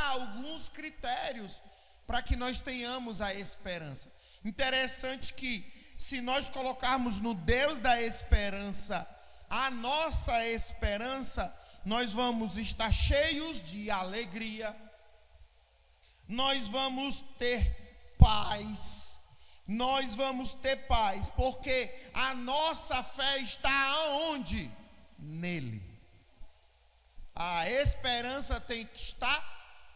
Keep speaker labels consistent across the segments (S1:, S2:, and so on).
S1: alguns critérios para que nós tenhamos a esperança. Interessante que, se nós colocarmos no Deus da esperança a nossa esperança, nós vamos estar cheios de alegria, nós vamos ter paz, porque a nossa fé está aonde? Nele. A esperança tem que estar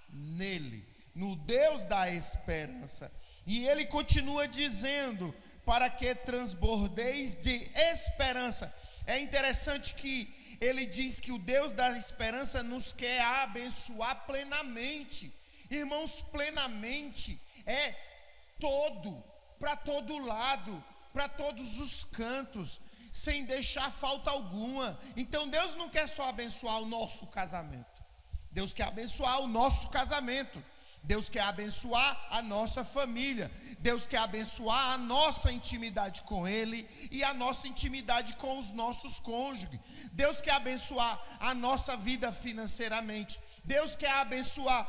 S1: nele, no Deus da esperança. E ele continua dizendo, para que transbordeis de esperança. É interessante que ele diz que o Deus da esperança nos quer abençoar plenamente. Irmãos, plenamente é todo, para todo lado, para todos os cantos, sem deixar falta alguma. Então Deus não quer só abençoar o nosso casamento. Deus quer abençoar o nosso casamento. Deus quer abençoar a nossa família. Deus quer abençoar a nossa intimidade com Ele e a nossa intimidade com os nossos cônjuges. Deus quer abençoar a nossa vida financeiramente. Deus quer abençoar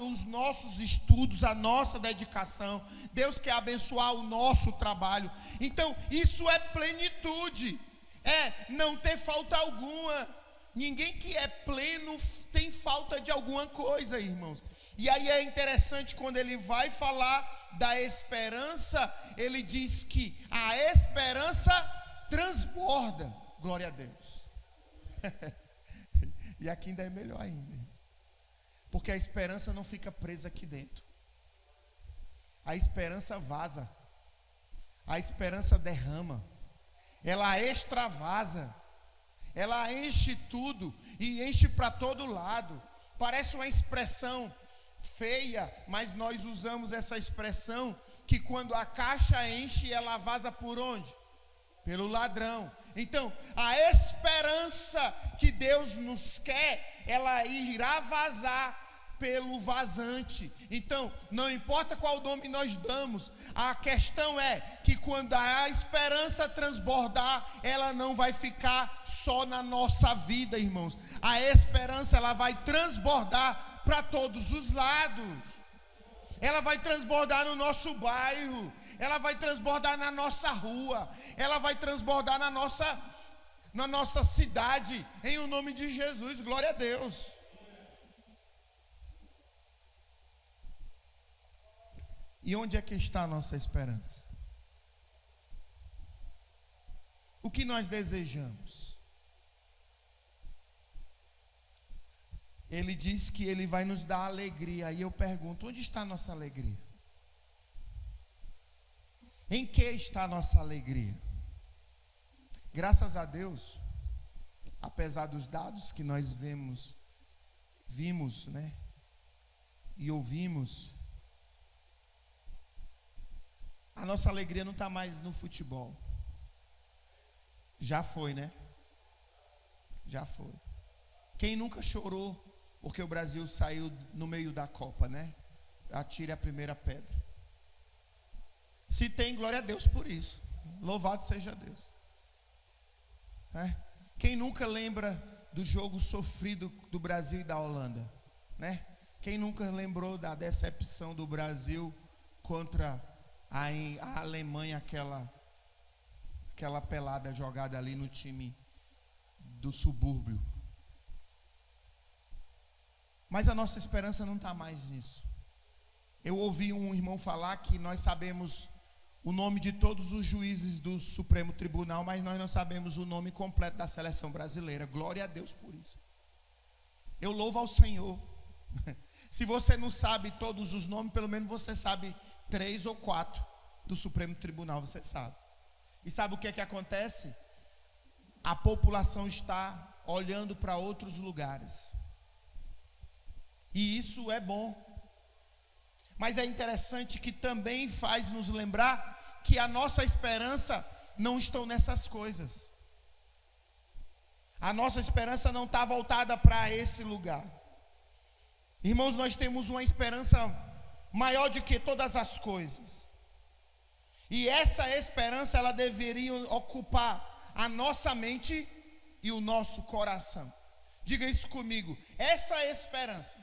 S1: os nossos estudos, a nossa dedicação. Deus quer abençoar o nosso trabalho. Então, isso é plenitude. É não ter falta alguma. Ninguém que é pleno tem falta de alguma coisa, irmãos. E aí é interessante, quando ele vai falar da esperança, ele diz que a esperança transborda. Glória a Deus. E aqui ainda é melhor ainda, porque a esperança não fica presa aqui dentro. A esperança vaza. A esperança derrama. Ela extravasa. Ela enche tudo e enche para todo lado. Parece uma expressão feia, mas nós usamos essa expressão que quando a caixa enche, ela vaza por onde? Pelo ladrão. Então, a esperança que Deus nos quer, ela irá vazar pelo vazante. Então, não importa qual nome nós damos, a questão é que quando a esperança transbordar, ela não vai ficar só na nossa vida, irmãos. A esperança, ela vai transbordar para todos os lados. Ela vai transbordar no nosso bairro, ela vai transbordar na nossa rua, ela vai transbordar na nossa cidade, em o nome de Jesus. Glória a Deus. E onde é que está a nossa esperança? O que nós desejamos? Ele diz que Ele vai nos dar alegria. E eu pergunto, onde está a nossa alegria? Em que está a nossa alegria? Graças a Deus, apesar dos dados que nós vimos, né? E ouvimos, a nossa alegria não está mais no futebol. Já foi, né? Já foi. Quem nunca chorou porque o Brasil saiu no meio da Copa, né? Atire a primeira pedra. Se tem, glória a Deus por isso. Louvado seja Deus. Quem nunca lembra do jogo sofrido do Brasil e da Holanda, né? Quem nunca lembrou da decepção do Brasil contra a Alemanha, aquela pelada jogada ali no time do subúrbio. Mas a nossa esperança não está mais nisso. Eu ouvi um irmão falar que nós sabemos o nome de todos os juízes do Supremo Tribunal, mas nós não sabemos o nome completo da seleção brasileira. Glória a Deus por isso. Eu louvo ao Senhor. Se você não sabe todos os nomes, pelo menos você sabe 3 ou 4 do Supremo Tribunal, você sabe. E sabe o que é que acontece? A população está olhando para outros lugares. E isso é bom. Mas é interessante que também faz nos lembrar que a nossa esperança não está nessas coisas. A nossa esperança não está voltada para esse lugar. Irmãos, nós temos uma esperança maior do que todas as coisas. E essa esperança, ela deveria ocupar a nossa mente e o nosso coração. Diga isso comigo. Essa esperança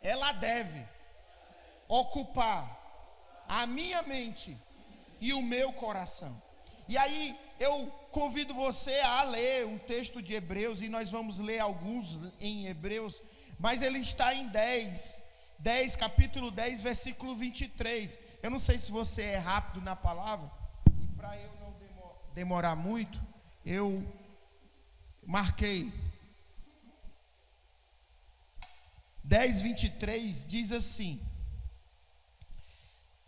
S1: ela deve ocupar a minha mente e o meu coração. E aí eu convido você a ler um texto de Hebreus, e nós vamos ler alguns em Hebreus, mas ele está em 10, capítulo 10, versículo 23. Eu não sei se você é rápido na palavra, e para eu não demorar muito, eu marquei 10, 23, diz assim: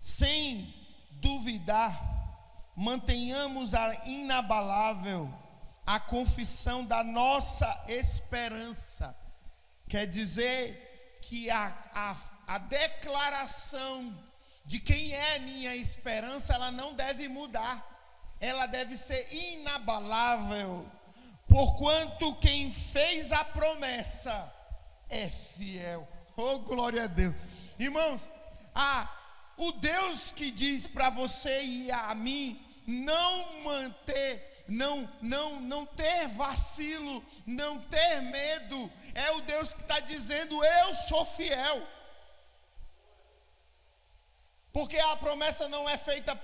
S1: sem duvidar, mantenhamos inabalável a confissão da nossa esperança. Quer dizer que a declaração de quem é minha esperança, ela não deve mudar, ela deve ser inabalável, porquanto quem fez a promessa é fiel. Oh, glória a Deus. Irmãos, o Deus que diz para você e a mim não ter vacilo, não ter medo, é o Deus que está dizendo: eu sou fiel. Porque a promessa não é feita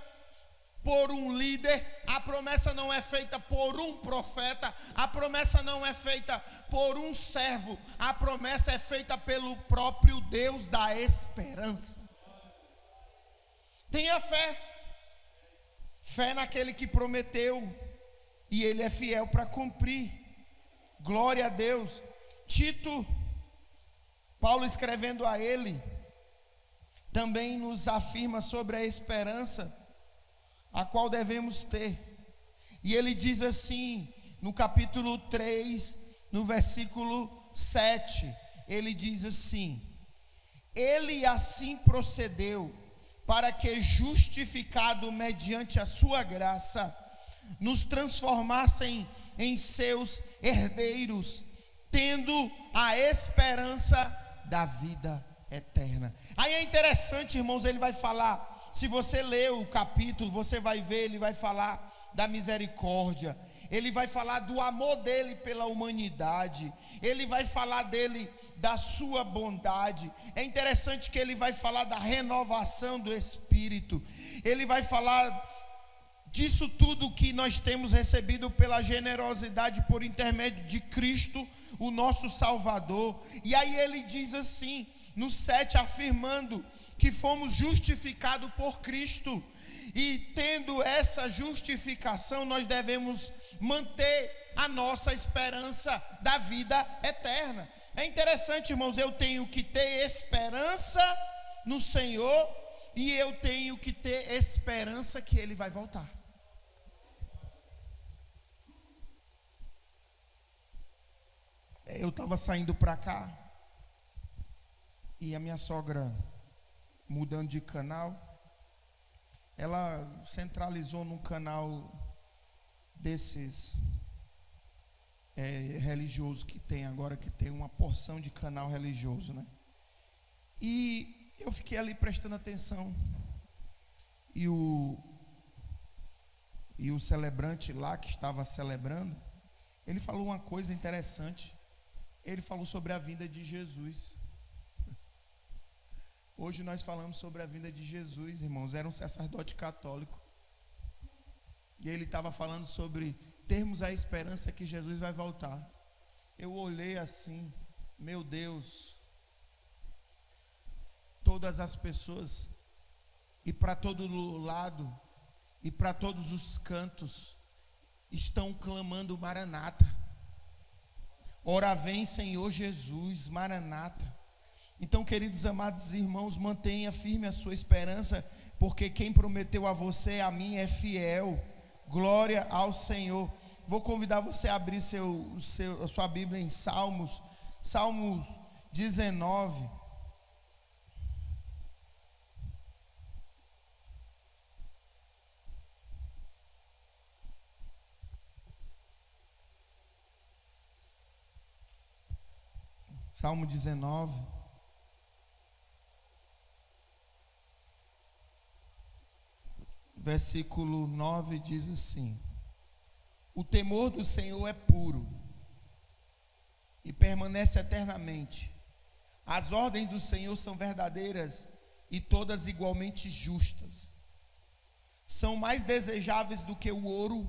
S1: por um líder, a promessa não é feita por um profeta, a promessa não é feita por um servo, a promessa é feita pelo próprio Deus da esperança. Tenha fé naquele que prometeu, e ele é fiel para cumprir. Glória a Deus. Tito, Paulo escrevendo a ele, também nos afirma sobre a esperança a qual devemos ter. E ele diz assim, no capítulo 3, no versículo 7, ele diz assim: ele assim procedeu, para que, justificado mediante a sua graça, nos transformassem em seus herdeiros, tendo a esperança da vida eterna. Aí é interessante, irmãos, ele vai falar, se você ler o capítulo, você vai ver, ele vai falar da misericórdia, ele vai falar do amor dele pela humanidade, ele vai falar dele, da sua bondade. É interessante que ele vai falar da renovação do Espírito, ele vai falar disso tudo que nós temos recebido pela generosidade por intermédio de Cristo, o nosso Salvador. E aí ele diz assim, no 7, afirmando que fomos justificados por Cristo, e tendo essa justificação, nós devemos manter a nossa esperança da vida eterna. É interessante, irmãos, eu tenho que ter esperança no Senhor, e eu tenho que ter esperança que Ele vai voltar. Eu estava saindo para cá, e a minha sogra, mudando de canal, ela centralizou num canal desses religioso que tem agora, que tem uma porção de canal religioso, né? E eu fiquei ali prestando atenção, e o celebrante lá que estava celebrando, ele falou uma coisa interessante. Ele falou sobre a vinda de Jesus. Hoje nós falamos sobre a vinda de Jesus, irmãos. Era um sacerdote católico, e ele estava falando sobre termos a esperança que Jesus vai voltar. Eu olhei assim, meu Deus, todas as pessoas, e para todo lado, e para todos os cantos, estão clamando Maranata. Ora vem, Senhor Jesus, Maranata. Então, queridos amados irmãos, mantenha firme a sua esperança, porque quem prometeu a você e a mim é fiel. Glória ao Senhor. Vou convidar você a abrir a sua Bíblia em Salmos 19. Salmo 19. Versículo 9 diz assim: o temor do Senhor é puro e permanece eternamente. As ordens do Senhor são verdadeiras e todas igualmente justas. São mais desejáveis do que o ouro,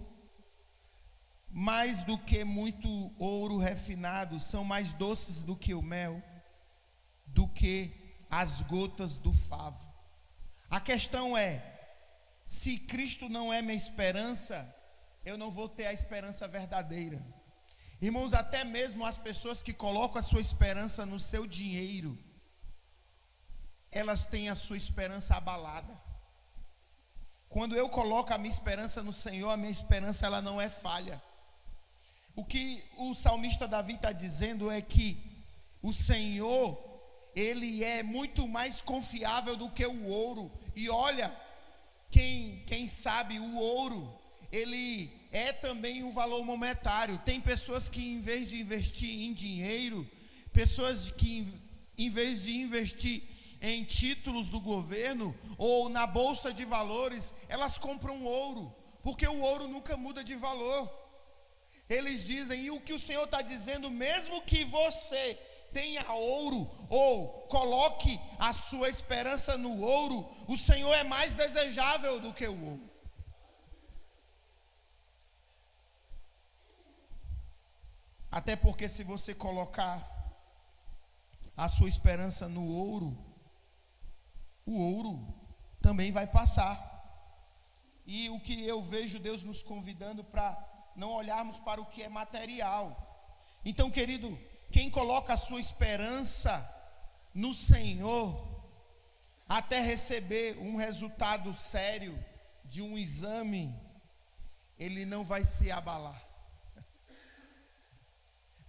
S1: mais do que muito ouro refinado, são mais doces do que o mel, do que as gotas do favo. A questão é, se Cristo não é minha esperança, eu não vou ter a esperança verdadeira. Irmãos, até mesmo as pessoas que colocam a sua esperança no seu dinheiro, elas têm a sua esperança abalada. Quando eu coloco a minha esperança no Senhor, a minha esperança ela não é falha. O que o salmista Davi está dizendo é que o Senhor, Ele é muito mais confiável do que o ouro. E olha, quem sabe o ouro, ele é também um valor monetário. Tem pessoas que em vez de investir em dinheiro, pessoas que em vez de investir em títulos do governo ou na bolsa de valores, elas compram ouro, porque o ouro nunca muda de valor. Eles dizem, e o que o Senhor está dizendo, mesmo que você tenha ouro ou coloque a sua esperança no ouro, o Senhor é mais desejável do que o ouro. Até porque se você colocar a sua esperança no ouro, o ouro também vai passar. E o que eu vejo Deus nos convidando para não olharmos para o que é material. Então, querido, quem coloca a sua esperança no Senhor, até receber um resultado sério de um exame, ele não vai se abalar,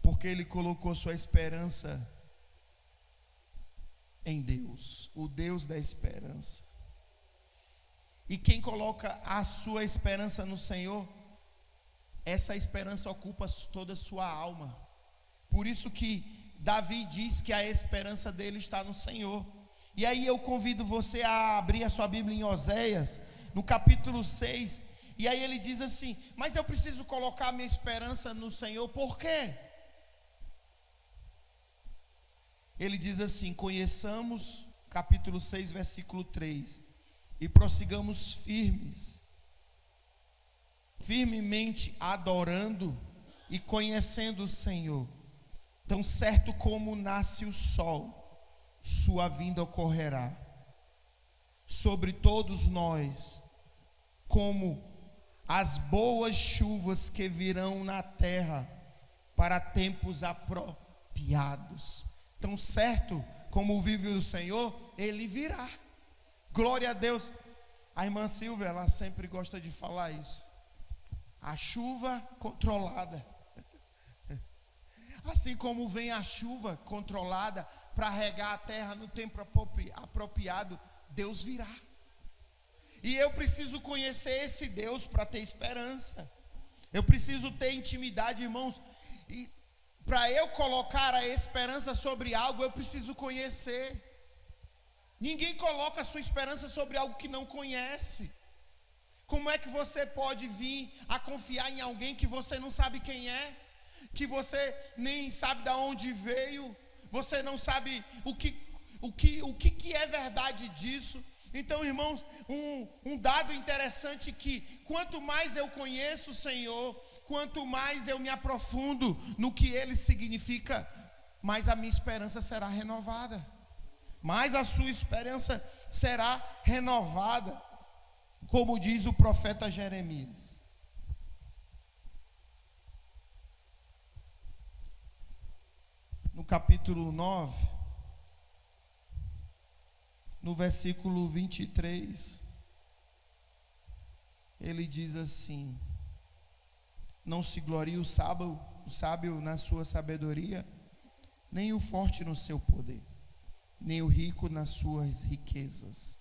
S1: porque ele colocou sua esperança em Deus, o Deus da esperança. E quem coloca a sua esperança no Senhor, essa esperança ocupa toda a sua alma. Por isso que Davi diz que a esperança dele está no Senhor. E aí eu convido você a abrir a sua Bíblia em Oséias, no capítulo 6. E aí ele diz assim, mas eu preciso colocar minha esperança no Senhor, por quê? Ele diz assim, conheçamos, capítulo 6, versículo 3, e prossigamos firmemente adorando e conhecendo o Senhor. Tão certo como nasce o sol, sua vinda ocorrerá sobre todos nós, como as boas chuvas que virão na terra para tempos apropriados. Tão certo como vive o Senhor, Ele virá. Glória a Deus. A irmã Silvia, ela sempre gosta de falar isso. A chuva controlada. Assim como vem a chuva controlada para regar a terra no tempo apropriado, Deus virá. E eu preciso conhecer esse Deus para ter esperança. Eu preciso ter intimidade, irmãos. E para eu colocar a esperança sobre algo, eu preciso conhecer. Ninguém coloca a sua esperança sobre algo que não conhece. Como é que você pode vir a confiar em alguém que você não sabe quem é? Que você nem sabe de onde veio? Você não sabe o que é verdade disso? Então, irmãos, um dado interessante que quanto mais eu conheço o Senhor, quanto mais eu me aprofundo no que Ele significa, mais a minha esperança será renovada. Mais a sua esperança será renovada, como diz o profeta Jeremias. No capítulo 9, no versículo 23, ele diz assim: não se glorie o sábio na sua sabedoria, nem o forte no seu poder, nem o rico nas suas riquezas.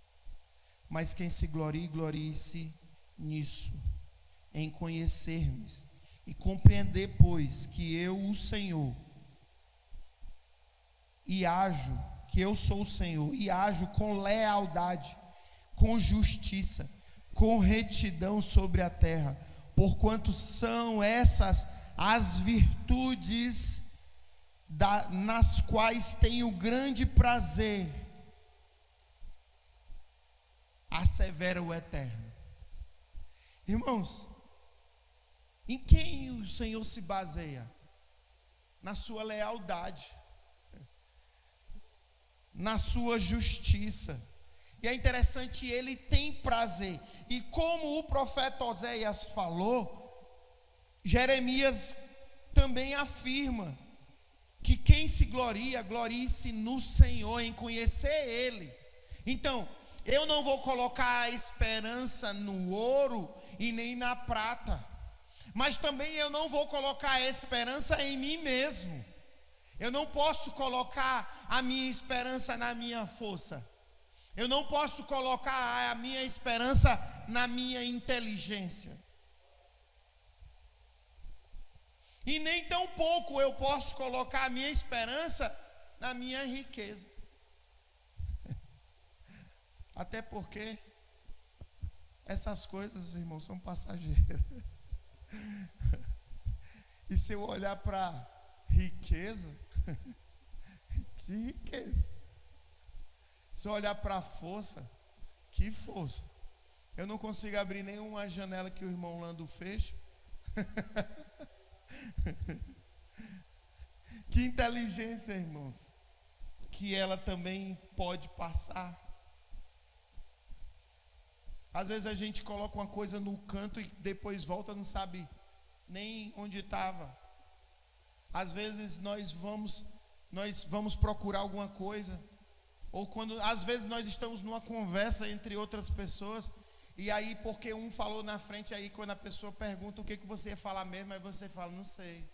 S1: Mas quem se glorie, glorie-se nisso, em conhecer-me e compreender, pois, que eu, o Senhor, que eu sou o Senhor, e ajo com lealdade, com justiça, com retidão sobre a terra, porquanto são essas as virtudes nas quais tenho grande prazer, assevera o Eterno. Irmãos, em quem o Senhor se baseia? Na sua lealdade, na sua justiça. E é interessante, ele tem prazer. E como o profeta Oséias falou, Jeremias também afirma que quem se gloria, glorie-se no Senhor, em conhecer Ele. Então, eu não vou colocar a esperança no ouro e nem na prata, mas também eu não vou colocar a esperança em mim mesmo. Eu não posso colocar a minha esperança na minha força. Eu não posso colocar a minha esperança na minha inteligência. E nem tão pouco eu posso colocar a minha esperança na minha riqueza. Até porque essas coisas, irmãos, são passageiras. E se eu olhar para riqueza, que riqueza. Se eu olhar para a força, que força. Eu não consigo abrir nenhuma janela que o irmão Lando feche. Que inteligência, irmãos, que ela também pode passar. Às vezes a gente coloca uma coisa no canto e depois volta, não sabe nem onde estava. Às vezes nós vamos procurar alguma coisa, ou quando às vezes nós estamos numa conversa entre outras pessoas, e aí porque um falou na frente, aí quando a pessoa pergunta o que você ia falar mesmo, aí você fala, não sei.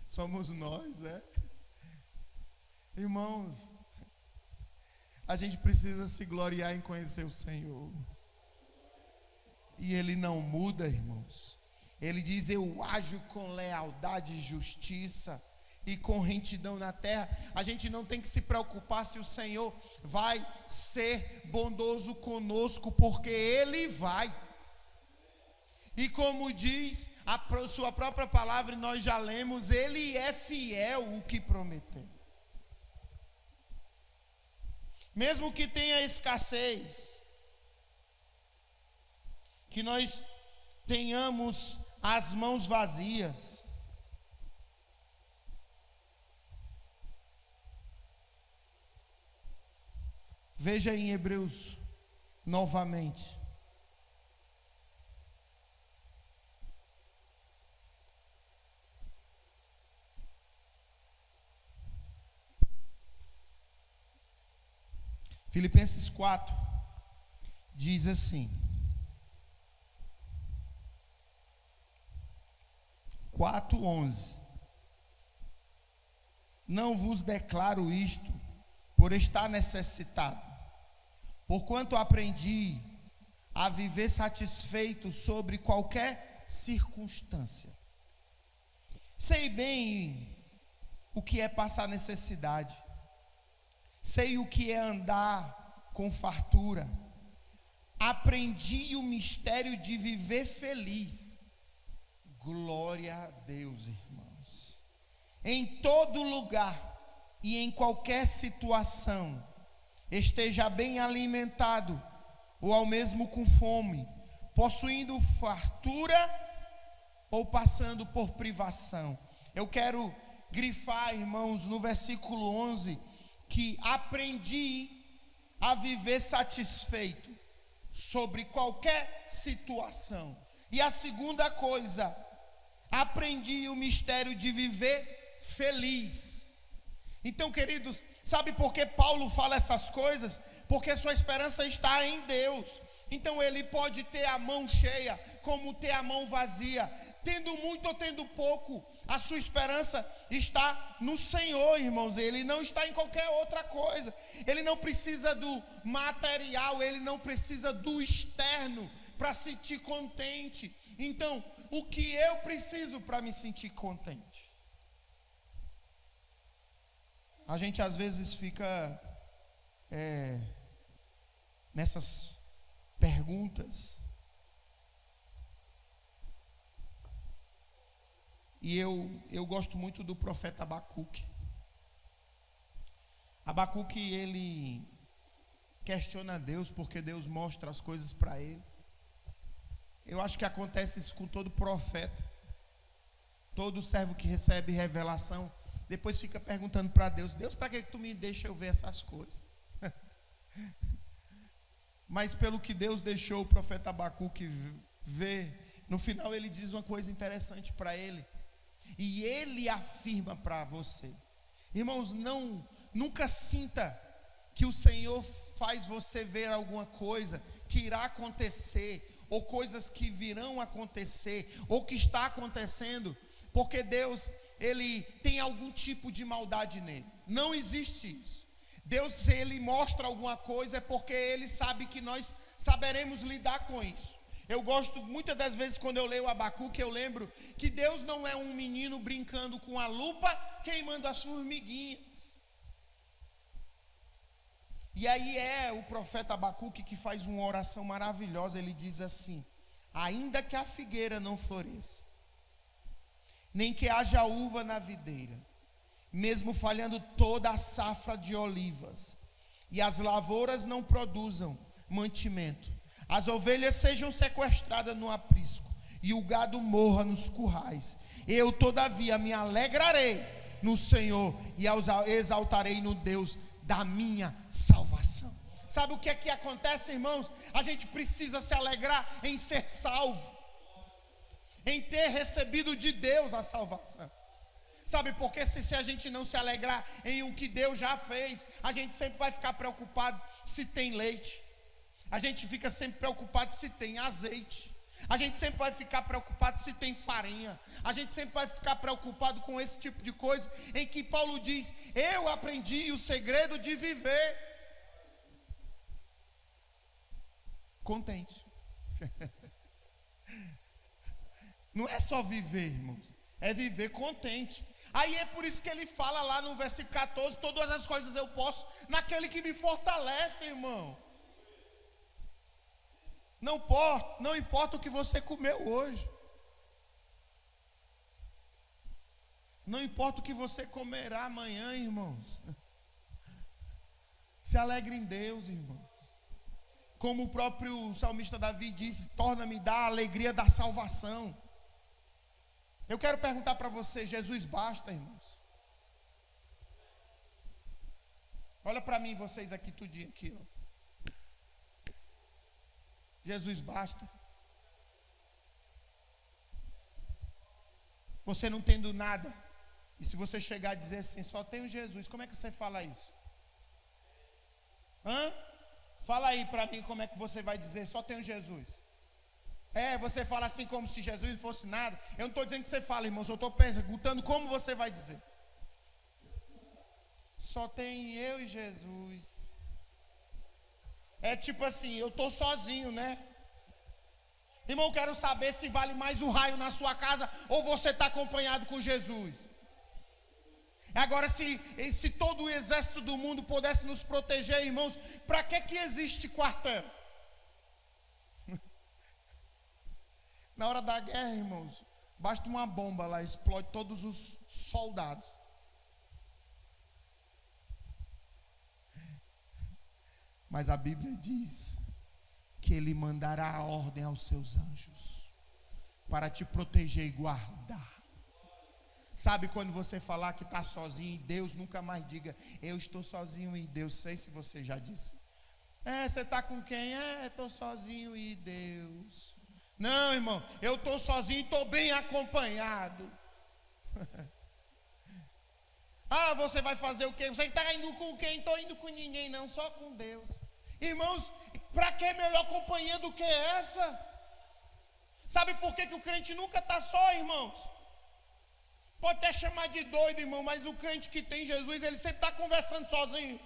S1: Somos nós, né? Irmãos, a gente precisa se gloriar em conhecer o Senhor. E Ele não muda, irmãos. Ele diz, eu ajo com lealdade e justiça e com retidão na terra. A gente não tem que se preocupar se o Senhor vai ser bondoso conosco, porque Ele vai. E como diz a sua própria palavra, e nós já lemos, Ele é fiel o que prometeu. Mesmo que tenha escassez, que nós tenhamos as mãos vazias, veja em Hebreus novamente. Filipenses 4 diz assim: 4:11. Não vos declaro isto por estar necessitado, porquanto aprendi a viver satisfeito sobre qualquer circunstância. Sei bem o que é passar necessidade, sei o que é andar com fartura, aprendi o mistério de viver feliz. Glória a Deus, irmãos. Em todo lugar e em qualquer situação, esteja bem alimentado, ou ao mesmo com fome, possuindo fartura ou passando por privação. Eu quero grifar, irmãos, no versículo 11, que aprendi a viver satisfeito sobre qualquer situação. E a segunda coisa, aprendi o mistério de viver feliz. Então, queridos, sabe por que Paulo fala essas coisas? Porque sua esperança está em Deus. Então ele pode ter a mão cheia, como ter a mão vazia, tendo muito ou tendo pouco. A sua esperança está no Senhor, irmãos. Ele não está em qualquer outra coisa. Ele não precisa do material, ele não precisa do externo para se sentir contente. Então, o que eu preciso para me sentir contente? A gente às vezes fica nessas perguntas. E eu gosto muito do profeta Abacuque. Abacuque, ele questiona Deus, porque Deus mostra as coisas para ele. Eu acho que acontece isso com todo profeta. Todo servo que recebe revelação, depois fica perguntando para Deus: Deus, para que tu me deixa eu ver essas coisas? Mas pelo que Deus deixou o profeta Abacuque ver, no final ele diz uma coisa interessante para ele. E ele afirma para você: irmãos, nunca sinta que o Senhor faz você ver alguma coisa que irá acontecer, ou coisas que virão acontecer, ou que está acontecendo, porque Deus, ele tem algum tipo de maldade nele. Não existe isso. Deus, se ele mostra alguma coisa, é porque ele sabe que nós saberemos lidar com isso. Eu gosto, muitas das vezes, quando eu leio Abacuque, eu lembro que Deus não é um menino brincando com a lupa, queimando as formiguinhas. E aí é o profeta Abacuque que faz uma oração maravilhosa. Ele diz assim: ainda que a figueira não floresça, nem que haja uva na videira, mesmo falhando toda a safra de olivas, e as lavouras não produzam mantimento, as ovelhas sejam sequestradas no aprisco, e o gado morra nos currais, eu todavia me alegrarei no Senhor, e exaltarei no Deus da minha salvação. Sabe o que é que acontece, irmãos? A gente precisa se alegrar em ser salvo, em ter recebido de Deus a salvação. Sabe, porque se a gente não se alegrar em o que Deus já fez, a gente sempre vai ficar preocupado se tem leite, a gente fica sempre preocupado se tem azeite, a gente sempre vai ficar preocupado se tem farinha, a gente sempre vai ficar preocupado com esse tipo de coisa, em que Paulo diz: eu aprendi o segredo de viver contente. Não é só viver, irmãos, é viver contente. Aí é por isso que ele fala lá no versículo 14: todas as coisas eu posso naquele que me fortalece, irmão. Não importa o que você comeu hoje, não importa o que você comerá amanhã, irmãos. Se alegre em Deus, irmãos. Como o próprio salmista Davi disse: torna-me da alegria da salvação. Eu quero perguntar para você: Jesus basta, irmãos? Olha para mim, vocês aqui tudinho aqui, ó. Jesus basta? Você não tendo nada, e se você chegar a dizer assim: só tenho Jesus, como é que você fala isso? Fala aí para mim como é que você vai dizer: só tenho Jesus. Você fala assim como se Jesus não fosse nada. Eu não estou dizendo que você fala, irmãos, eu estou perguntando como você vai dizer. Só tem eu e Jesus. É tipo assim: eu estou sozinho, né? Irmão, quero saber se vale mais o raio na sua casa ou você está acompanhado com Jesus. Agora, se todo o exército do mundo pudesse nos proteger, irmãos, para que existe quartel? Na hora da guerra, irmãos, basta uma bomba lá, explode todos os soldados. Mas a Bíblia diz que Ele mandará a ordem aos seus anjos para te proteger e guardar. Sabe quando você falar que está sozinho e Deus, nunca mais diga: eu estou sozinho e Deus. Sei se você já disse. Você está com quem? Estou sozinho e Deus. Não, irmão, eu estou sozinho e estou bem acompanhado. Você vai fazer o quê? Você está indo com quem? Estou indo com ninguém não, só com Deus. Irmãos, para que melhor companhia do que essa? Sabe por que o crente nunca está só, irmãos? Pode até chamar de doido, irmão, mas o crente que tem Jesus, ele sempre está conversando sozinho.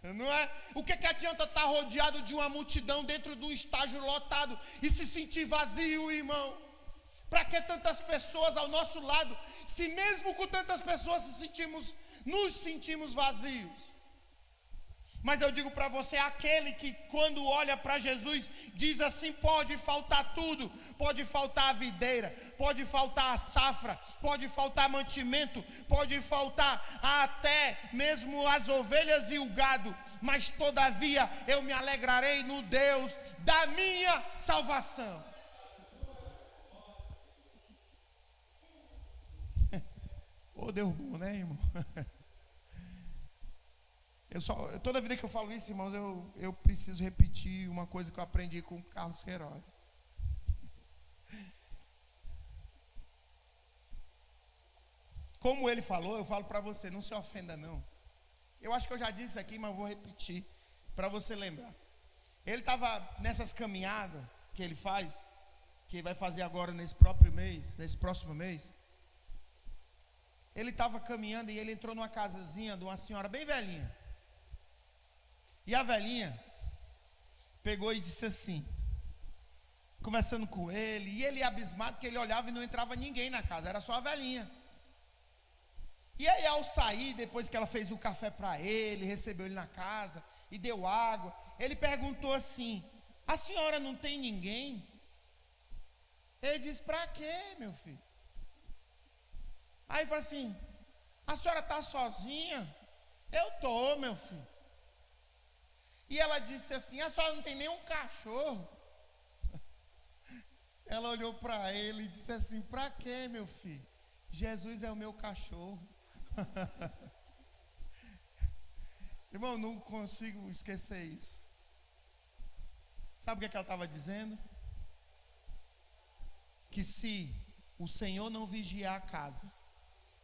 S1: Não é? O que adianta estar rodeado de uma multidão dentro de um estágio lotado e se sentir vazio, irmão? Para que tantas pessoas ao nosso lado, se mesmo com tantas pessoas nos sentimos vazios? Mas eu digo para você, aquele que quando olha para Jesus, diz assim: pode faltar tudo, pode faltar a videira, pode faltar a safra, pode faltar mantimento, pode faltar até mesmo as ovelhas e o gado, mas todavia eu me alegrarei no Deus da minha salvação. Ô Deus bom, né, irmão? Toda vida que eu falo isso, irmãos, eu preciso repetir uma coisa que eu aprendi com o Carlos Queiroz. Como ele falou, eu falo para você, não se ofenda não. Eu acho que eu já disse isso aqui, mas vou repetir para você lembrar. Ele estava nessas caminhadas que ele faz, que ele vai fazer agora nesse próximo mês. Ele estava caminhando e ele entrou numa casazinha de uma senhora bem velhinha. E a velhinha pegou e disse assim, conversando com ele, e ele abismado, que ele olhava e não entrava ninguém na casa, era só a velhinha. E aí ao sair, depois que ela fez o café para ele, recebeu ele na casa e deu água, ele perguntou assim: a senhora não tem ninguém? Ele disse: para quê, meu filho? Aí falou assim: a senhora está sozinha? Eu estou, meu filho. E ela disse assim: a senhora não tem nenhum cachorro? Ela olhou para ele e disse assim: para quê, meu filho? Jesus é o meu cachorro. Irmão, não consigo esquecer isso. Sabe o que ela estava dizendo? Que se o Senhor não vigiar a casa,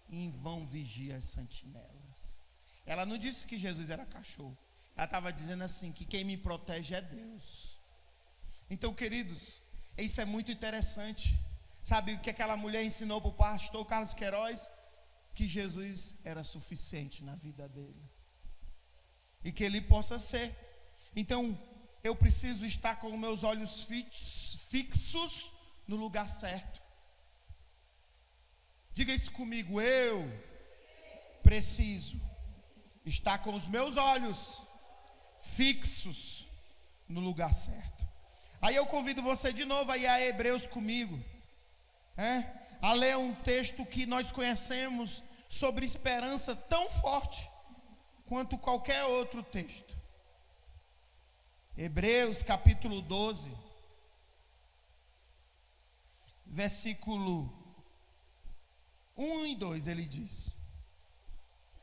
S1: em vão vigia as sentinelas. Ela não disse que Jesus era cachorro. Ela estava dizendo assim, que quem me protege é Deus. Então, queridos, isso é muito interessante. Sabe o que aquela mulher ensinou para o pastor Carlos Queiroz? Que Jesus era suficiente na vida dele. E que ele possa ser. Então, eu preciso estar com meus olhos fixos no lugar certo. Diga isso comigo: eu preciso estar com os meus olhos fixos no lugar certo. Aí eu convido você de novo aí a Hebreus comigo, a ler um texto que nós conhecemos sobre esperança tão forte quanto qualquer outro texto. Hebreus capítulo 12, versículo 1 e 2, ele diz: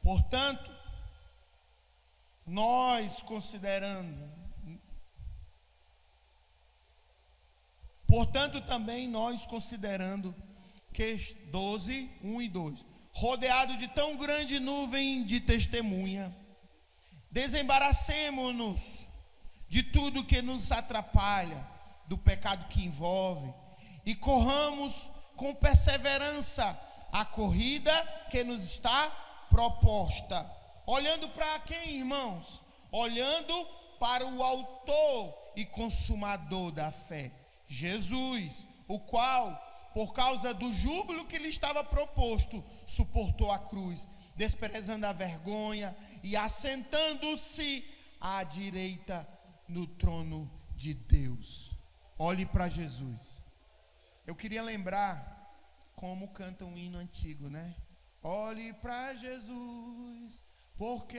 S1: portanto, também nós considerando que 12, 1 e 2, rodeado de tão grande nuvem de testemunha, desembaracemo-nos de tudo que nos atrapalha, do pecado que envolve, e corramos com perseverança a corrida que nos está proposta. Olhando para quem, irmãos? Olhando para o autor e consumador da fé, Jesus, o qual, por causa do júbilo que lhe estava proposto, suportou a cruz, desprezando a vergonha, e assentando-se à direita no trono de Deus. Olhe para Jesus. Eu queria lembrar como canta um hino antigo, né? Olhe para Jesus, porque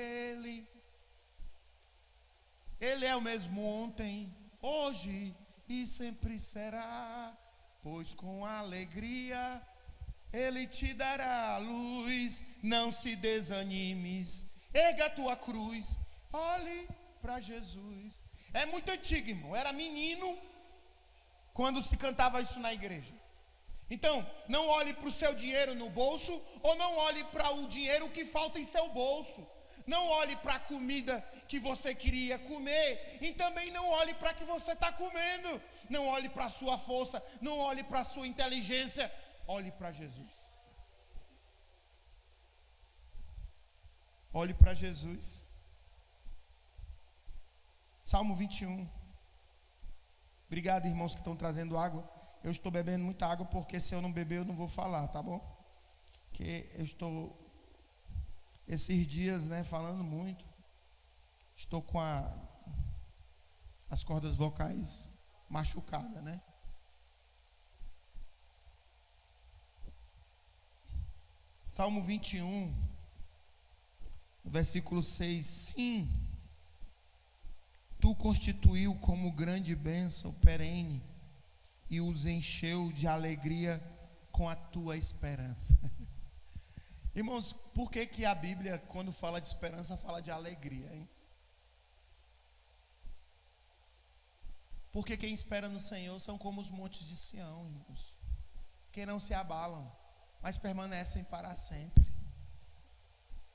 S1: Ele é o mesmo ontem, hoje e sempre será, pois com alegria Ele te dará a luz. Não se desanimes, erga a tua cruz, olhe para Jesus. É muito antigo, irmão, era menino quando se cantava isso na igreja. Então, não olhe para o seu dinheiro no bolso, ou não olhe para o dinheiro que falta em seu bolso. Não olhe para a comida que você queria comer, e também não olhe para o que você está comendo. Não olhe para a sua força, não olhe para a sua inteligência, olhe para Jesus. Olhe para Jesus. Salmo 21. Obrigado, irmãos que estão trazendo água. Eu estou bebendo muita água, porque se eu não beber eu não vou falar, tá bom? Porque eu estou esses dias, falando muito. Estou com as cordas vocais machucadas, né? Salmo 21, versículo 6. Sim, tu constituiu como grande bênção perene e os encheu de alegria com a tua esperança. Irmãos, por que a Bíblia, quando fala de esperança, fala de alegria, hein? Porque quem espera no Senhor são como os montes de Sião, irmãos, que não se abalam, mas permanecem para sempre.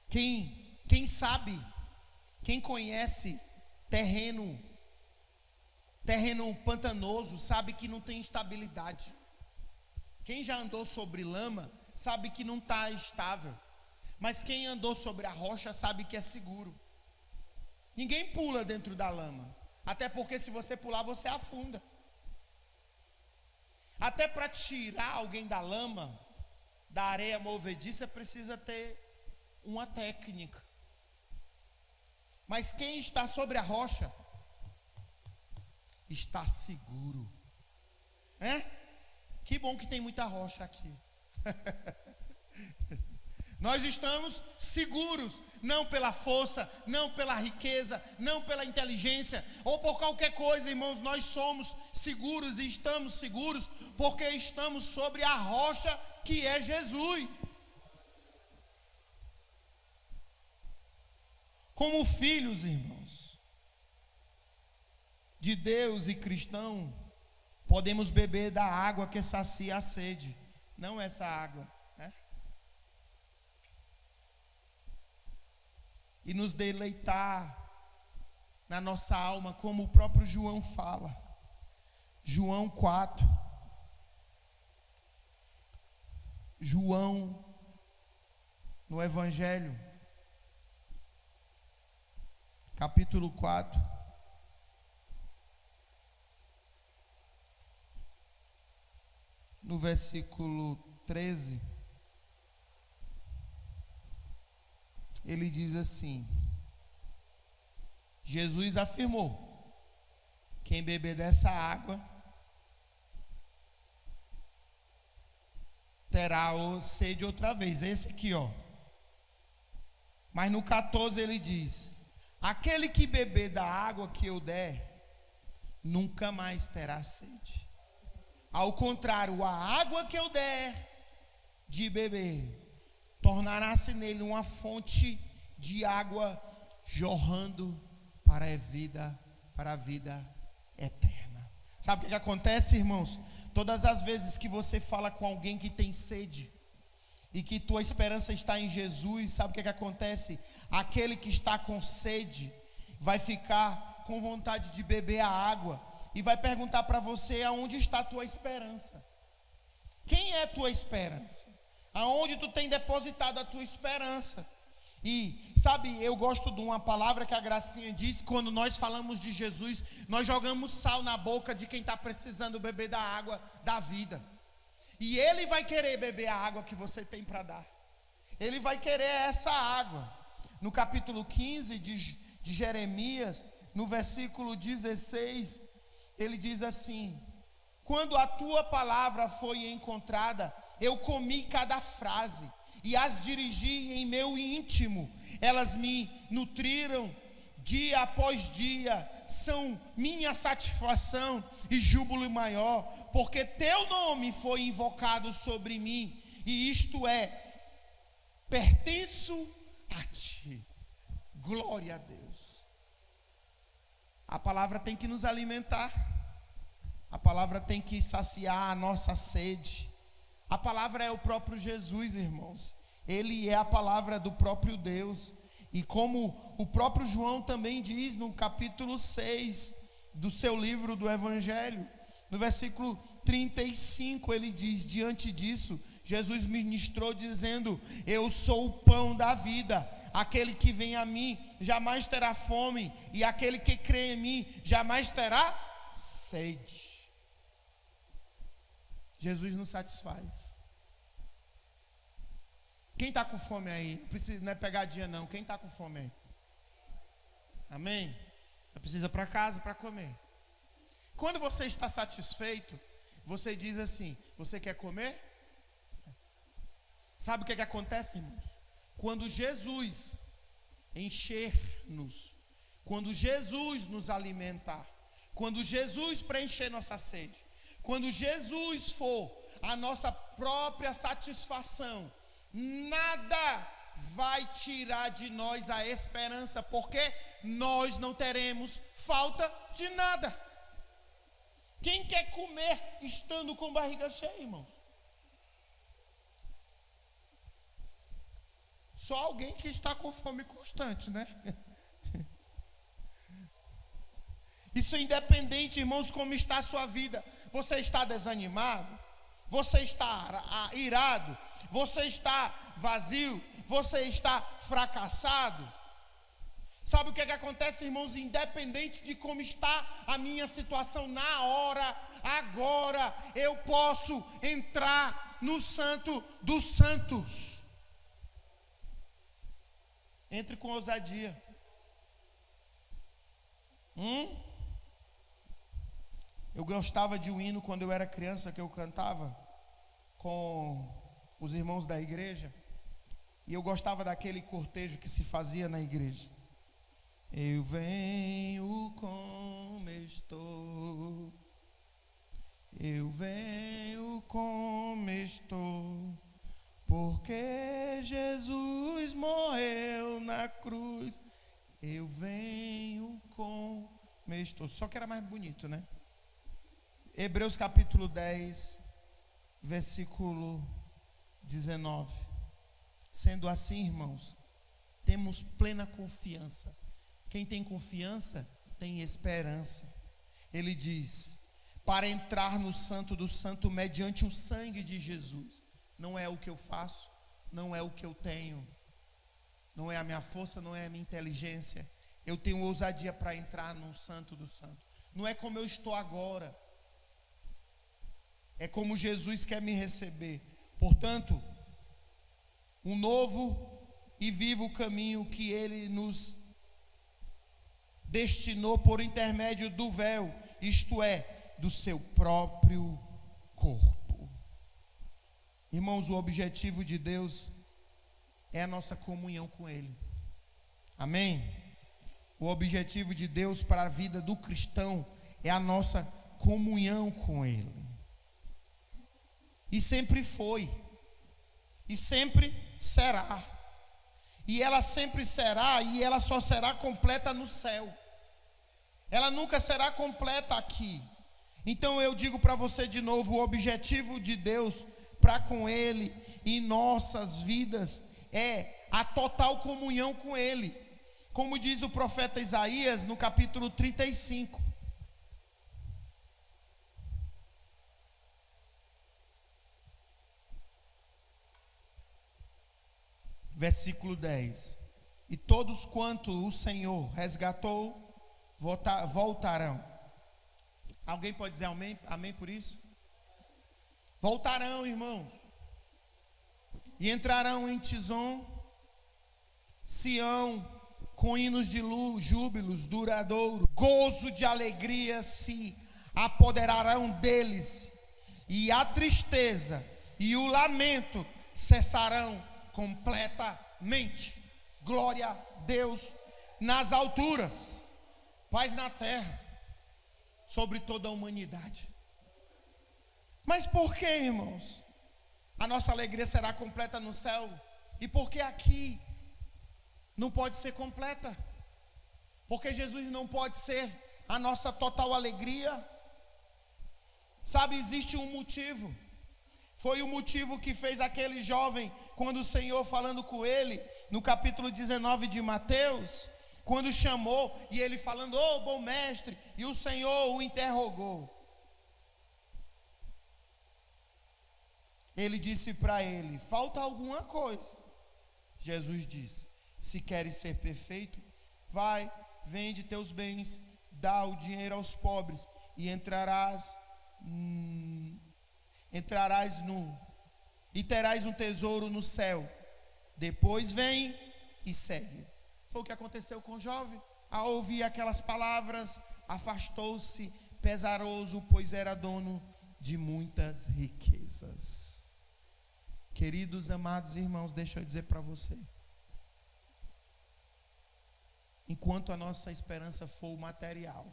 S1: Quem sabe, quem conhece terreno pantanoso, sabe que não tem estabilidade. Quem já andou sobre lama, sabe que não está estável. Mas quem andou sobre a rocha, sabe que é seguro. Ninguém pula dentro da lama, até porque se você pular, você afunda. Até para tirar alguém da lama, da areia movediça, precisa ter uma técnica. Mas quem está sobre a rocha está seguro. Que bom que tem muita rocha aqui. Nós estamos seguros, não pela força, não pela riqueza, não pela inteligência ou por qualquer coisa, irmãos. Nós somos seguros e estamos seguros porque estamos sobre a rocha que é Jesus. Como filhos, irmãos, de Deus e cristão, podemos beber da água que sacia a sede, não essa água, né? E nos deleitar na nossa alma, como o próprio João fala. João 4. João, no Evangelho, capítulo 4, no versículo 13, ele diz assim: Jesus afirmou: quem beber dessa água terá sede outra vez. Esse aqui, ó. Mas no 14 ele diz: aquele que beber da água que eu der, nunca mais terá sede. Ao contrário, a água que eu der de beber, tornará-se nele uma fonte de água jorrando para a vida eterna. Sabe o que acontece, irmãos? Todas as vezes que você fala com alguém que tem sede e que tua esperança está em Jesus, sabe o que acontece? Aquele que está com sede vai ficar com vontade de beber a água e vai perguntar para você aonde está a tua esperança. Quem é a tua esperança? Aonde tu tem depositado a tua esperança? E sabe, eu gosto de uma palavra que a Gracinha diz: quando nós falamos de Jesus, nós jogamos sal na boca de quem está precisando beber da água da vida. E ele vai querer beber a água que você tem para dar. Ele vai querer essa água. No capítulo 15 de Jeremias, no versículo 16, ele diz assim: quando a tua palavra foi encontrada, eu comi cada frase e as dirigi em meu íntimo. Elas me nutriram dia após dia, são minha satisfação e júbilo maior, porque teu nome foi invocado sobre mim, e isto é, pertenço a ti. Glória a Deus. A palavra tem que nos alimentar, a palavra tem que saciar a nossa sede. A palavra é o próprio Jesus, irmãos. Ele é a palavra do próprio Deus. E como o próprio João também diz no capítulo 6 do seu livro do Evangelho, no versículo 35, ele diz: diante disso, Jesus ministrou dizendo: eu sou o pão da vida. Aquele que vem a mim jamais terá fome, e aquele que crê em mim jamais terá sede. Jesus nos satisfaz. Quem está com fome aí? Não é pegadinha não. Quem está com fome aí? Amém? Você precisa ir para casa para comer. Quando você está satisfeito, você diz assim: você quer comer? Sabe o que acontece, irmãos? Quando Jesus encher-nos, quando Jesus nos alimentar, quando Jesus preencher nossa sede, quando Jesus for a nossa própria satisfação, nada vai tirar de nós a esperança, porque nós não teremos falta de nada. Quem quer comer estando com barriga cheia, irmãos? Só alguém que está com fome constante, né? Isso é independente, irmãos, como está a sua vida. Você está desanimado? Você está irado? Você está vazio? Você está fracassado? Sabe o que acontece, irmãos? Independente de como está a minha situação na hora, agora eu posso entrar no Santo dos Santos. Entre com ousadia. Eu gostava de um hino quando eu era criança, que eu cantava com os irmãos da igreja. E eu gostava daquele cortejo que se fazia na igreja. Eu venho como estou, eu venho como estou, porque Jesus morreu na cruz. Eu venho como estou. Só que era mais bonito, né? Hebreus capítulo 10, versículo 19. Sendo assim, irmãos, temos plena confiança. Quem tem confiança tem esperança. Ele diz: para entrar no Santo do Santo mediante o sangue de Jesus. Não é o que eu faço, não é o que eu tenho, não é a minha força, não é a minha inteligência. Eu tenho ousadia para entrar no Santo do Santo. Não é como eu estou agora, é como Jesus quer me receber. Portanto, um novo e vivo caminho que Ele nos destinou por intermédio do véu, isto é, do seu próprio corpo. Irmãos, o objetivo de Deus é a nossa comunhão com Ele. Amém? O objetivo de Deus para a vida do cristão é a nossa comunhão com Ele. E sempre foi, e sempre será. E ela sempre será, e ela só será completa no céu. Ela nunca será completa aqui. Então eu digo para você de novo: o objetivo de Deus para com Ele em nossas vidas é a total comunhão com Ele. Como diz o profeta Isaías no capítulo 35. Versículo 10. E todos quanto o Senhor resgatou voltarão. Alguém pode dizer amém? Amém por isso? Voltarão, irmãos. E entrarão em Tizom, Sião, com hinos de júbilos duradouros. Gozo de alegria se apoderarão deles. E a tristeza e o lamento cessarão completamente. Glória a Deus nas alturas, paz na terra, sobre toda a humanidade. Mas por que, irmãos, a nossa alegria será completa no céu? E por que aqui não pode ser completa? Porque Jesus não pode ser a nossa total alegria? Sabe, existe um motivo. Foi o motivo que fez aquele jovem, quando o Senhor falando com ele, no capítulo 19 de Mateus, quando chamou, e ele falando: "Ô bom mestre", e o Senhor o interrogou. Ele disse para ele: "Falta alguma coisa?" Jesus disse: "Se queres ser perfeito, vai, vende teus bens, dá o dinheiro aos pobres, e e terás um tesouro no céu. Depois vem e segue." Foi o que aconteceu com o jovem. Ao ouvir aquelas palavras, afastou-se pesaroso, pois era dono de muitas riquezas. Queridos, amados irmãos, deixa eu dizer para você. Enquanto a nossa esperança for o material,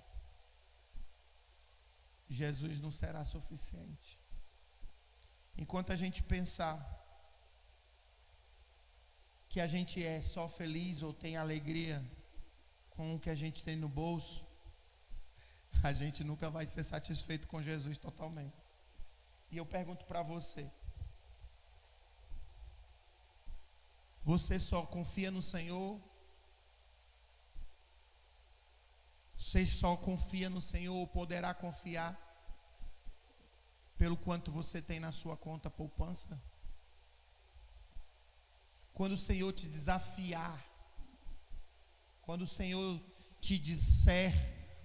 S1: Jesus não será suficiente. Enquanto a gente pensar que a gente é só feliz ou tem alegria com o que a gente tem no bolso, a gente nunca vai ser satisfeito com Jesus totalmente. E eu pergunto para você: você só confia no Senhor? Você só confia no Senhor ou poderá confiar pelo quanto você tem na sua conta poupança? Quando o Senhor te desafiar, quando o Senhor te disser,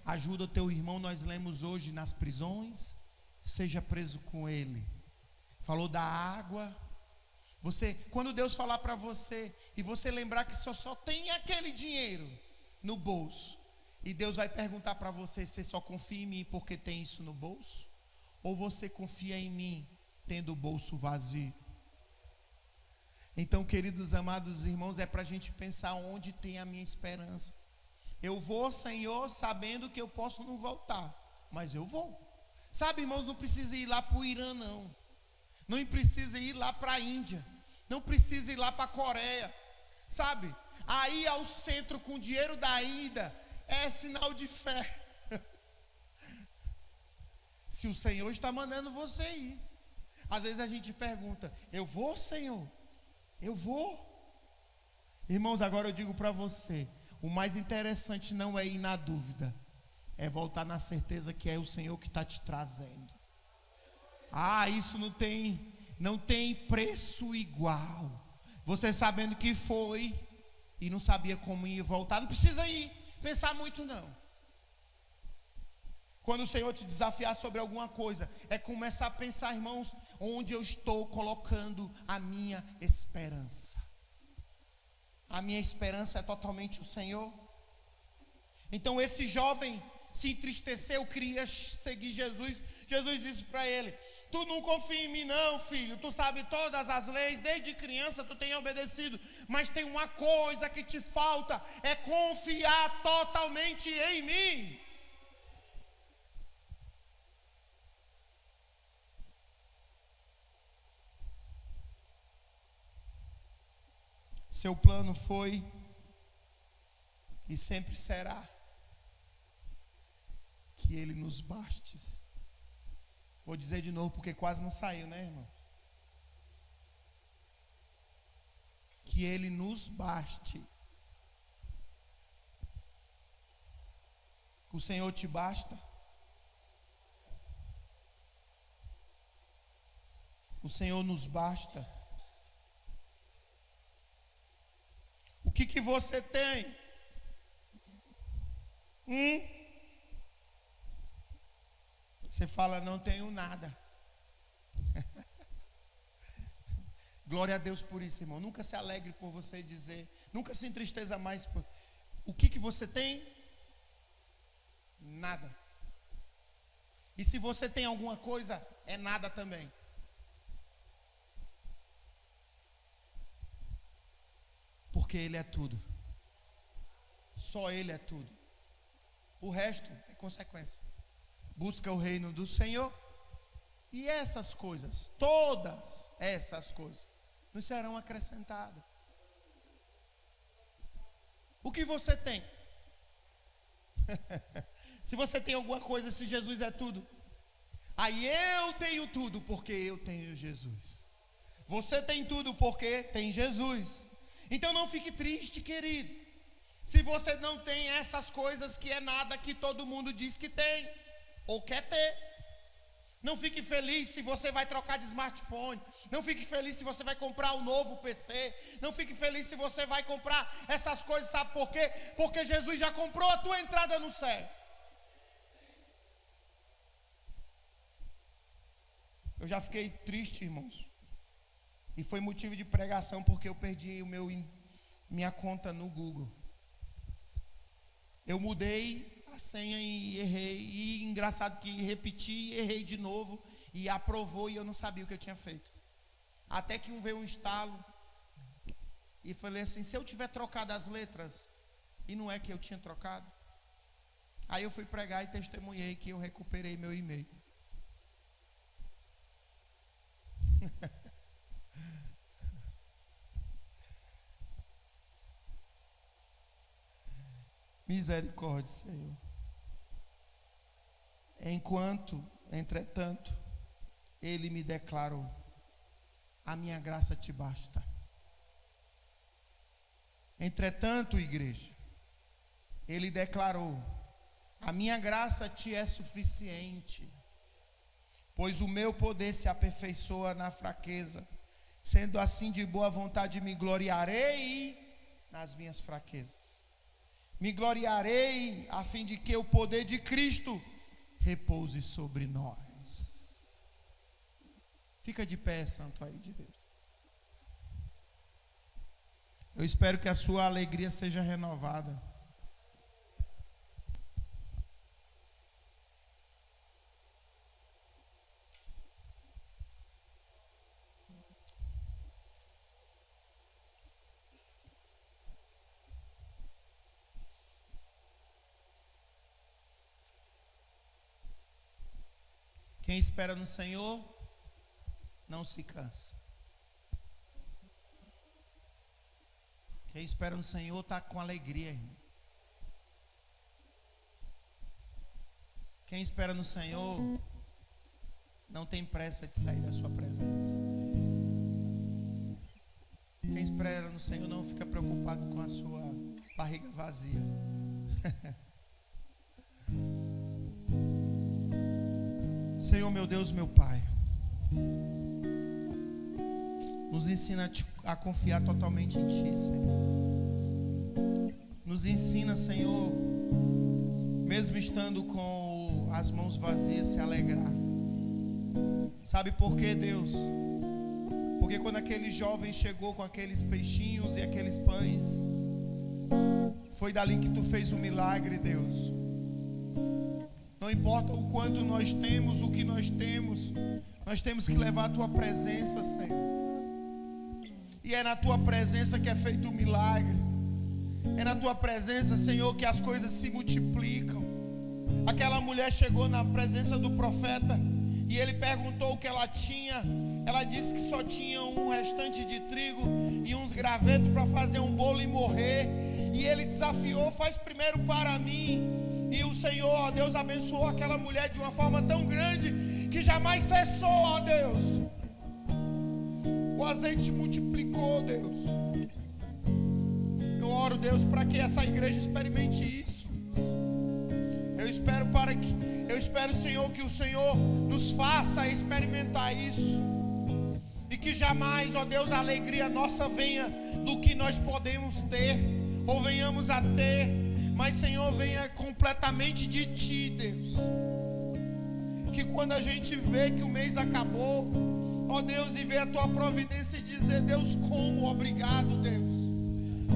S1: ajuda o teu irmão, nós lemos hoje, nas prisões, seja preso com ele. Falou da água. Quando Deus falar para você, e você lembrar que só tem aquele dinheiro no bolso, e Deus vai perguntar para você: você só confia em mim porque tem isso no bolso? Ou você confia em mim tendo o bolso vazio? Então, queridos amados irmãos, é para a gente pensar onde tem a minha esperança. Eu vou, Senhor, sabendo que eu posso não voltar, mas eu vou. Sabe, irmãos, não precisa ir lá para o Irã, não. Não precisa ir lá para a Índia. Não precisa ir lá para a Coreia. Sabe, aí ao centro com o dinheiro da ida é sinal de fé. Se o Senhor está mandando você ir. Às vezes a gente pergunta: eu vou, Senhor? Eu vou? Irmãos, agora eu digo para você: o mais interessante não é ir na dúvida, é voltar na certeza que é o Senhor que está te trazendo. Isso não tem preço igual. Você sabendo que foi e não sabia como ir voltar, não precisa ir pensar muito não. Quando o Senhor te desafiar sobre alguma coisa, é começar a pensar, irmãos, onde eu estou colocando a minha esperança. A minha esperança é totalmente o Senhor. Então esse jovem se entristeceu, queria seguir Jesus. Jesus disse para ele: tu não confia em mim não, filho. Tu sabe todas as leis, desde criança tu tem obedecido. Mas tem uma coisa que te falta, é confiar totalmente em mim. Seu plano foi e sempre será que Ele nos baste. Vou dizer de novo porque quase não saiu, né, irmão? Que Ele nos baste. O Senhor te basta. O Senhor nos basta. O que você tem? Você fala: não tenho nada. Glória a Deus por isso, irmão. Nunca se alegre por você dizer, nunca se entristeça mais por... O que você tem? Nada. E se você tem alguma coisa, é nada também. Porque Ele é tudo. Só Ele é tudo. O resto é consequência. Busca o reino do Senhor, e essas coisas, todas essas coisas, nos serão acrescentadas. O que você tem? Se você tem alguma coisa, se Jesus é tudo, aí eu tenho tudo porque eu tenho Jesus. Você tem tudo porque tem Jesus. Então não fique triste, querido, se você não tem essas coisas que é nada que todo mundo diz que tem ou quer ter. Não fique feliz se você vai trocar de smartphone. Não fique feliz se você vai comprar um novo PC. Não fique feliz se você vai comprar essas coisas. Sabe por quê? Porque Jesus já comprou a tua entrada no céu. Eu já fiquei triste, irmãos, e foi motivo de pregação porque eu perdi minha conta no Google. eu mudei a senha e errei. E engraçado que repeti e errei de novo. E aprovou e eu não sabia o que eu tinha feito. Até que veio um estalo. E falei assim, se eu tiver trocado as letras, e não é que eu tinha trocado. Aí eu fui pregar e testemunhei que eu recuperei meu e-mail. Misericórdia, Senhor. Entretanto, Ele me declarou: a minha graça te basta. Entretanto, igreja, Ele declarou: a minha graça te é suficiente, pois o meu poder se aperfeiçoa na fraqueza. Sendo assim, de boa vontade me gloriarei nas minhas fraquezas. Me gloriarei a fim de que o poder de Cristo repouse sobre nós. Fica de pé, santo aí de Deus. Eu espero que a sua alegria seja renovada. Quem espera no Senhor não se cansa. Quem espera no Senhor está com alegria, irmão. Quem espera no Senhor não tem pressa de sair da sua presença. Quem espera no Senhor não fica preocupado com a sua barriga vazia. Senhor, meu Deus, meu Pai, nos ensina a confiar totalmente em Ti, Senhor. Nos ensina, Senhor, mesmo estando com as mãos vazias, se alegrar. Sabe por quê, Deus? Porque quando aquele jovem chegou com aqueles peixinhos e aqueles pães, foi dali que Tu fez o milagre, Deus. Não importa o quanto nós temos, o que nós temos que levar a Tua presença, Senhor. E é na Tua presença que é feito o milagre. É na Tua presença, Senhor, que as coisas se multiplicam. Aquela mulher chegou na presença do profeta e ele perguntou o que ela tinha. Ela disse que só tinha um restante de trigo e uns gravetos para fazer um bolo e morrer. E ele desafiou: faz primeiro para mim. E o Senhor, ó Deus, abençoou aquela mulher de uma forma tão grande que jamais cessou, ó Deus. O azeite multiplicou, Deus. Eu oro, Deus, para que essa igreja experimente isso. Eu espero, Senhor, que o Senhor nos faça experimentar isso. E que jamais, ó Deus, a alegria nossa venha do que nós podemos ter ou venhamos a ter. Mas, Senhor, venha completamente de Ti, Deus. Que quando a gente vê que o mês acabou, ó Deus, e vê a Tua providência e dizer: Deus, como? Obrigado, Deus.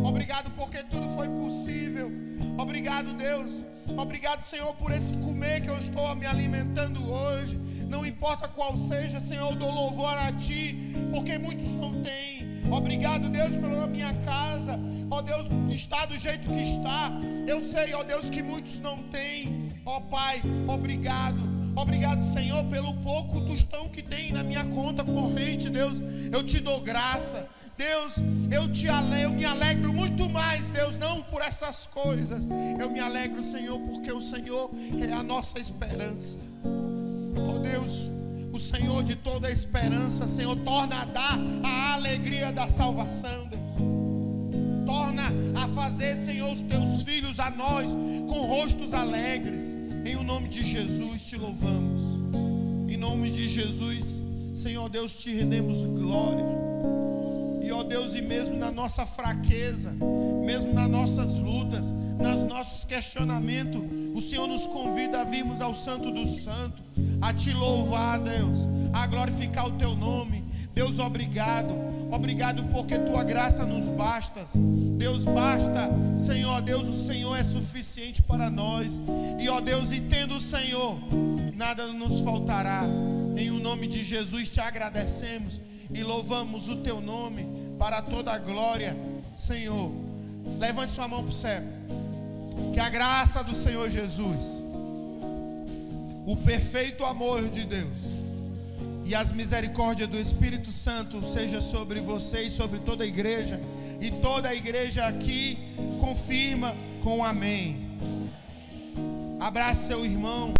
S1: Obrigado porque tudo foi possível. Obrigado, Deus. Obrigado, Senhor, por esse comer que eu estou me alimentando hoje. Não importa qual seja, Senhor, eu dou louvor a Ti, porque muitos não têm. Obrigado, Deus, pela minha casa. Ó Deus, está do jeito que está. Eu sei, ó Deus, que muitos não têm. Ó Pai, obrigado. Obrigado, Senhor, pelo pouco tostão que tem na minha conta corrente, Deus. Eu Te dou graça. Deus, eu me alegro muito mais, Deus, não por essas coisas. Eu me alegro, Senhor, porque o Senhor é a nossa esperança. Ó Deus, o Senhor de toda a esperança, Senhor, torna a dar a alegria da salvação, Deus. Torna a fazer, Senhor, os Teus filhos, a nós, com rostos alegres. Em o nome de Jesus Te louvamos. Em nome de Jesus, Senhor Deus, Te rendemos glória. E ó Deus, e mesmo na nossa fraqueza, mesmo nas nossas lutas, nos nossos questionamentos, o Senhor nos convida a virmos ao Santo dos Santos, a Te louvar, Deus, a glorificar o Teu nome. Deus, obrigado. Obrigado porque tua graça nos basta. Deus, basta, Senhor. Deus, o Senhor é suficiente para nós. E, ó Deus, e tendo o Senhor, nada nos faltará. Em o nome de Jesus te agradecemos e louvamos o teu nome para toda a glória, Senhor. Levante sua mão para o céu. Que a graça do Senhor Jesus, o perfeito amor de Deus e as misericórdias do Espírito Santo seja sobre você e sobre toda a igreja. E toda a igreja aqui confirma com amém. Abrace seu irmão.